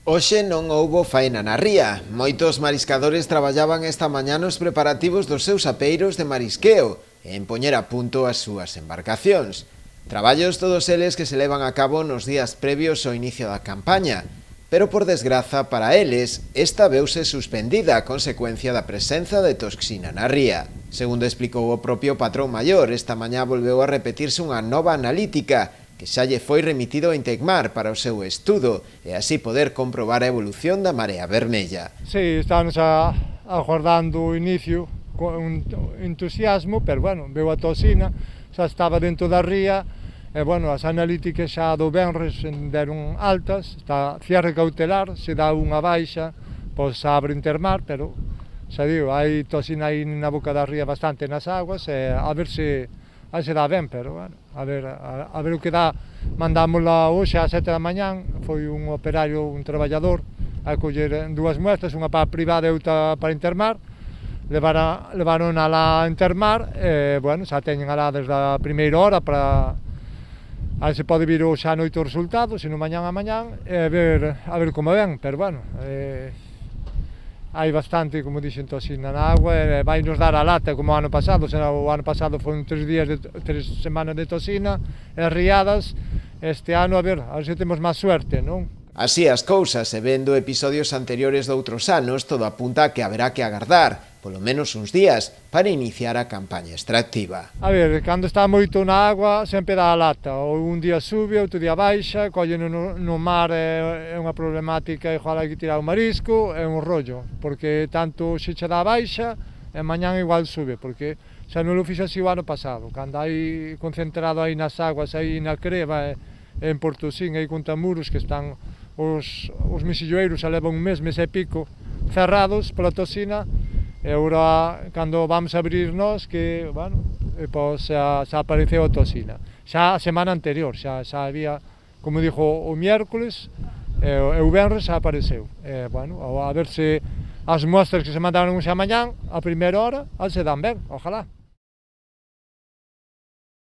Hoxe non houbo faena na ría. Moitos mariscadores traballaban esta mañá nos preparativos dos seus apeiros de marisqueo e en poñer a punto as súas embarcacións. Traballos todos eles que se levan a cabo nos días previos ao inicio da campaña, pero por desgraza para eles, esta veuse suspendida a consecuencia da presenza de toxina na ría. Segundo explicou o propio patrón maior, esta mañá volveu a repetirse unha nova analítica que xa lle foi remitido a Intecmar para o seu estudo e así poder comprobar a evolución da marea vermella. Sí, estábamos aguardando o inicio con entusiasmo, pero bueno, veu a toxina, xa estaba dentro da ría, e bueno, as analíticas xa do venres deron altas, está cierre cautelar, se dá unha baixa, pois abre Intermar, pero xa digo, hai toxina aí na boca da ría bastante nas aguas, e a ver se dá ben, pero bueno, a ver o que dá. Mandámosla hoxe ás 7 da mañán, foi un operario, un traballador, a coller dúas muestras, unha para a privada e outra para Intermar, levaron a la Intermar, e bueno, xa teñen alá desde a primeira hora para a ver se pode vir hoxe a noite o resultado, se non mañán a mañán, e a ver como ven, pero bueno, hai bastante, como dixen, toxina na agua e vai nos dar a lata como o ano pasado. O ano pasado foron 3 semanas de toxina e riadas. Este ano, a ver se temos máis suerte, non? Así as cousas, e vendo episodios anteriores de outros anos, todo apunta a que haberá que agardar, polo menos uns días, para iniciar a campaña extractiva. A ver, cando está moito na agua, sempre dá a lata. Ou un día sube, outro día baixa, colleno no mar é unha problemática, igual hai que tirar o marisco, é un rollo, porque tanto se che dá baixa, e mañán igual sube, porque xa non lo fixo así o ano pasado, cando hai concentrado aí nas aguas, aí na creva, en Portosín, aí con Tamuros, que están os mesilloeiros xa levan un mes e pico cerrados pola toxina, e agora, cando vamos a abrir nós, que, bueno, pois xa apareceu a toxina. Xa a semana anterior, xa había, como dixo, o miércoles, e o venres xa apareceu. Bueno, a ver se as mostras que se mandaron xa mañán, a primeira hora, se dan ben, ojalá.